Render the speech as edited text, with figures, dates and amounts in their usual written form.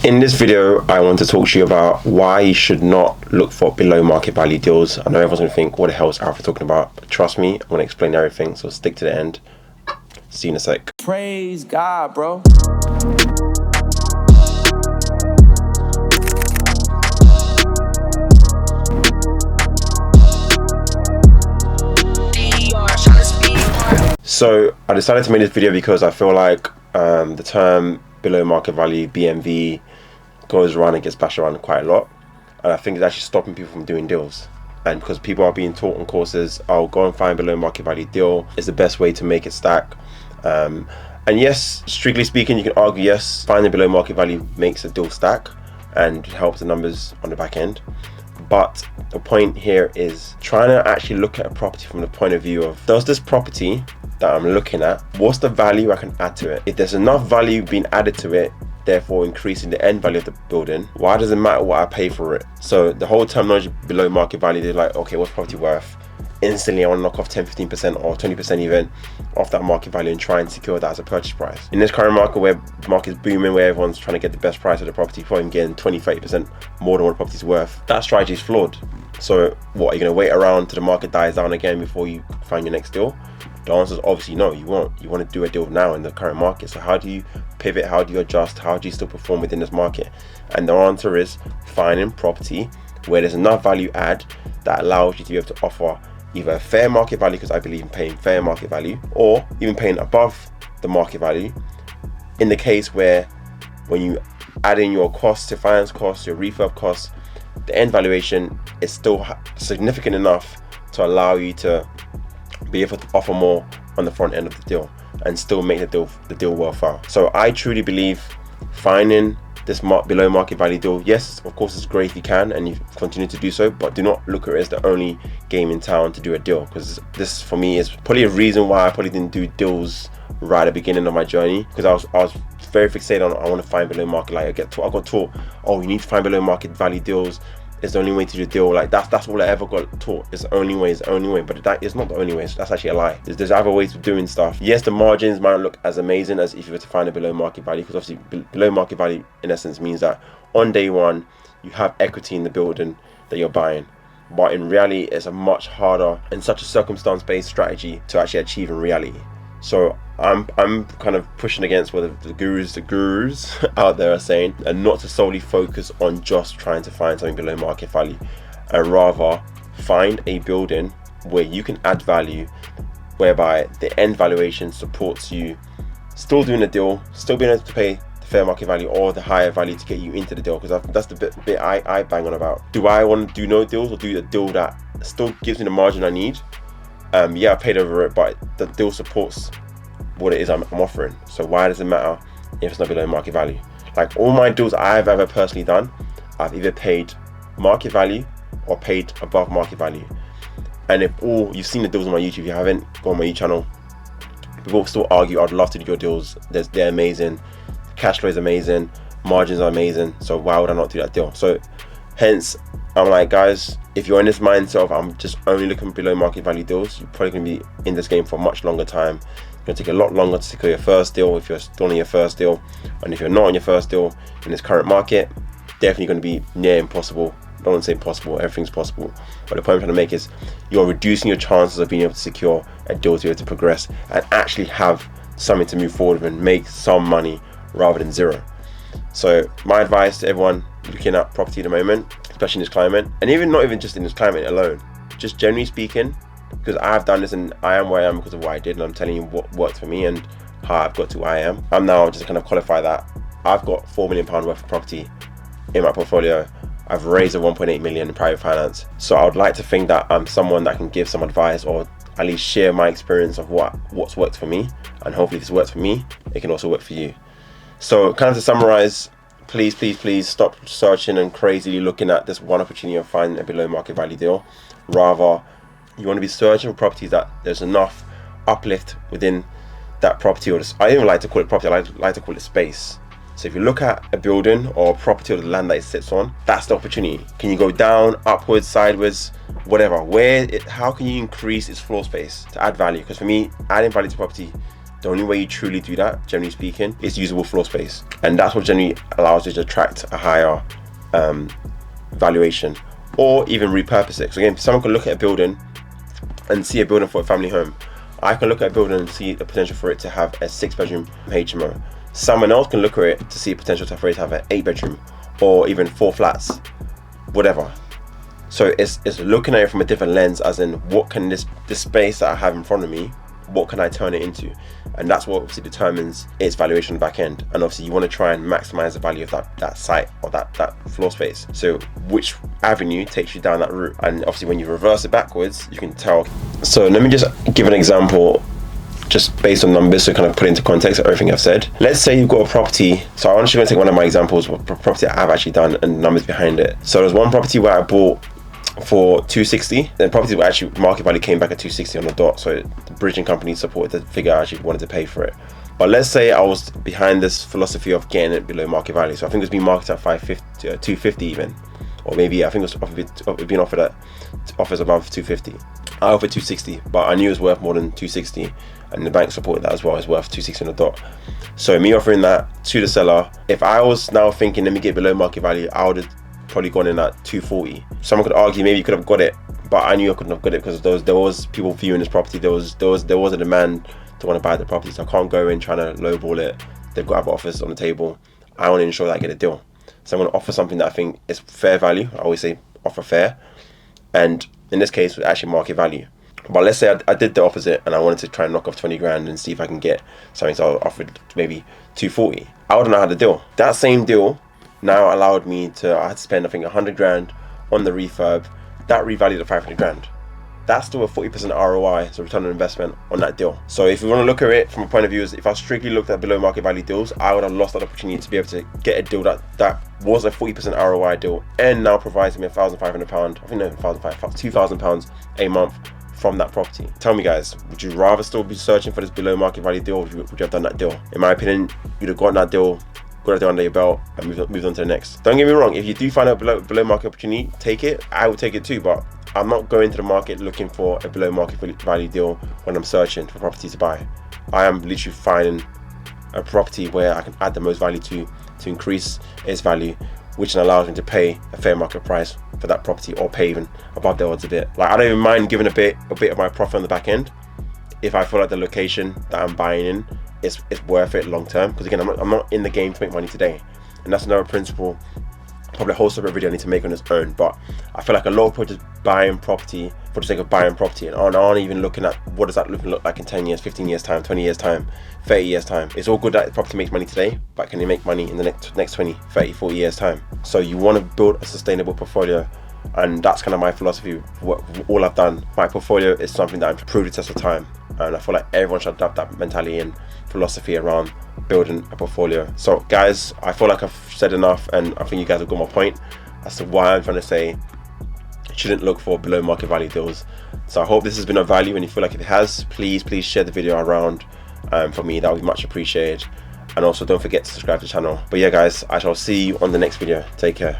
In this video, I want to talk to you about why you should not look for below market value deals. I know everyone's going to think, what the hell is Alfred talking about? But trust me, I'm going to explain everything, so stick to the end. See you in a sec. Praise God, bro. So I decided to make this video because I feel like the term below market value, BMV, goes around and gets bashed around quite a lot, and I think it's actually stopping people from doing deals. And because people are being taught on courses, I'll go and find below market value deal is the best way to make it stack. And yes, strictly speaking, you can argue yes, finding below market value makes a deal stack and helps the numbers on the back end. But the point here is trying to actually look at a property from the point of view of, does this property that I'm looking at, what's the value I can add to it? If there's enough value being added to it, therefore increasing the end value of the building, why does it matter what I pay for it? So the whole terminology below market value, they're like, okay, what's property worth? Instantly I want to knock off 10-15% or 20% even off that market value and try and secure that as a purchase price. In this current market where the market is booming, where everyone's trying to get the best price of the property, probably getting 20-30% more than what the property's worth, that strategy is flawed. So what, are you going to wait around till the market dies down again before you find your next deal? The answer is obviously no, you won't. You want to do a deal now in the current market. So how do you pivot? How do you adjust? How do you still perform within this market? And the answer is finding property where there's enough value add that allows you to be able to offer either a fair market value, because I believe in paying fair market value, or even paying above the market value in the case where when you add in your costs, your finance costs, your refurb costs, the end valuation is still significant enough to allow you to be able to offer more on the front end of the deal and still make the deal worthwhile. So I truly believe finding this below market value deal, yes, of course it's great if you can and you continue to do so, but do not look at it as the only game in town to do a deal, because this for me is probably a reason why I probably didn't do deals right at the beginning of my journey, because I was very fixated on, I want to find below market. Like I got taught, oh, you need to find below market value deals, it's the only way to do a deal. Like that's all I ever got taught. It's the only way, but that is not the only way. So that's actually a lie. There's other ways of doing stuff. Yes, the margins might not look as amazing as if you were to find a below market value, because obviously below market value in essence means that on day one you have equity in the building that you're buying. But in reality, it's a much harder and such a circumstance-based strategy to actually achieve in reality. So I'm kind of pushing against what the gurus out there are saying, and not to solely focus on just trying to find something below market value, and rather find a building where you can add value, whereby the end valuation supports you still doing the deal, still being able to pay the fair market value or the higher value to get you into the deal. Because that's the bit I bang on about. Do I want to do no deals, or do a deal that still gives me the margin I need? Yeah, I paid over it, but the deal supports what it is I'm offering. So why does it matter if it's not below market value? Like all my deals I've ever personally done, I've either paid market value or paid above market value. And if you've seen the deals on my YouTube, if you haven't, go on my YouTube channel. People still argue, I'd love to do your deals. They're amazing. Cash flow is amazing. Margins are amazing. So why would I not do that deal? So hence, I'm like, guys, if you're in this mindset of I'm just only looking below market value deals, you're probably going to be in this game for a much longer time. It's going to take a lot longer to secure your first deal if you're still on your first deal. And if you're not on your first deal in this current market, definitely going to be near impossible. I don't want to say impossible, everything's possible. But the point I'm trying to make is you're reducing your chances of being able to secure a deal to be able to progress and actually have something to move forward with and make some money rather than zero. So my advice to everyone looking at property at the moment, especially in this climate, and even not even just in this climate alone, just generally speaking, because I've done this and I am where I am because of what I did, and I'm telling you what worked for me and how I've got to where I am. I'm now just kind of qualify that I've got £4 million worth of property in my portfolio. I've raised a 1.8 million in private finance. So I would like to think that I'm someone that can give some advice, or at least share my experience of what's worked for me, and hopefully if it's worked for me, it can also work for you. So kind of to summarize, please stop searching and crazily looking at this one opportunity of finding a below market value deal. Rather, you want to be searching for properties that there's enough uplift within that property, or I don't even like to call it property, I like to call it space. So if you look at a building or a property or the land that it sits on, that's the opportunity. Can you go down, upwards, sideways, whatever? How can you increase its floor space to add value? Because for me, adding value to property The only way you truly do that, generally speaking, is usable floor space. And that's what generally allows you to attract a higher valuation, or even repurpose it. So again, someone can look at a building and see a building for a family home. I can look at a building and see the potential for it to have a 6-bedroom HMO. Someone else can look at it to see a potential for it to have an 8-bedroom, or even 4 flats, whatever. So it's looking at it from a different lens, as in, what can this space that I have in front of me, what can I turn it into? And that's what obviously determines its valuation on the back end. And obviously you want to try and maximize the value of that site, or that floor space. So which avenue takes you down that route? And obviously when you reverse it backwards, you can tell. So let me just give an example, just based on numbers, to kind of put into context everything I've said. Let's say you've got a property. So I'm actually going to take one of my examples of a property that I've actually done and numbers behind it. So there's one property where I bought for 260. The property actually market value came back at 260 on the dot. So the bridging company supported the figure I actually wanted to pay for it. But let's say I was behind this philosophy of getting it below market value. So I think it was being marketed at 250 even, or maybe I think it was being offered at offers above 250. I offered 260, but I knew it was worth more than 260, and the bank supported that as well. It's worth 260 on the dot. So me offering that to the seller, if I was now thinking, let me get below market value, I would have probably gone in at 240. Someone could argue maybe you could have got it, but I knew I couldn't have got it because there was people viewing this property. There was a demand to want to buy the property, so I can't go in trying to lowball it. They've got other offers on the table. I want to ensure that I get a deal, so I'm going to offer something that I think is fair value. I always say offer fair, and in this case, actually market value. But let's say I did the opposite and I wanted to try and knock off 20 grand and see if I can get something. So I offered maybe 240. I wouldn't have had a deal. That same deal now allowed me to, I had to spend I think 100 grand on the refurb. That revalued at 500 grand. That's still a 40% ROI, so return on investment on that deal. So if you want to look at it from a point of view, if I strictly looked at below market value deals, I would have lost that opportunity to be able to get a deal that was a 40% ROI deal and now provides me £1,500, I think no, £2,000 a month from that property. Tell me guys, would you rather still be searching for this below market value deal, or would you have done that deal? In my opinion, you'd have gotten that deal, got a deal under your belt, and moved on to the next. Don't get me wrong, if you do find a below market opportunity, take it. I would take it too, but I'm not going to the market looking for a below market value deal when I'm searching for property to buy. I am literally finding a property where I can add the most value to increase its value, which allows me to pay a fair market price for that property, or pay even above the odds a bit. Like, I don't even mind giving a bit of my profit on the back end if I feel like the location that I'm buying in is worth it long term. Because again, I'm not in the game to make money today, and that's another principle, probably a whole separate video I need to make on its own. But I feel like a lot of people just buying property for the sake of buying property and aren't even looking at what does that look like in 10 years, 15 years time, 20 years time, 30 years time. It's all good that the property makes money today, but can you make money in the next 20, 30, 40 years time? So you want to build a sustainable portfolio, and that's kind of my philosophy. All I've done, my portfolio is something that I've proved the test of time, and I feel like everyone should adopt that mentality and philosophy around building a portfolio. So guys, I feel like I've said enough, and I think you guys have got my point as to why I'm trying to say you shouldn't look for below market value deals. So I hope this has been of value, and if you feel like it has, please share the video around. For me, that would be much appreciated, and also don't forget to subscribe to the channel. But yeah guys, I shall see you on the next video. Take care.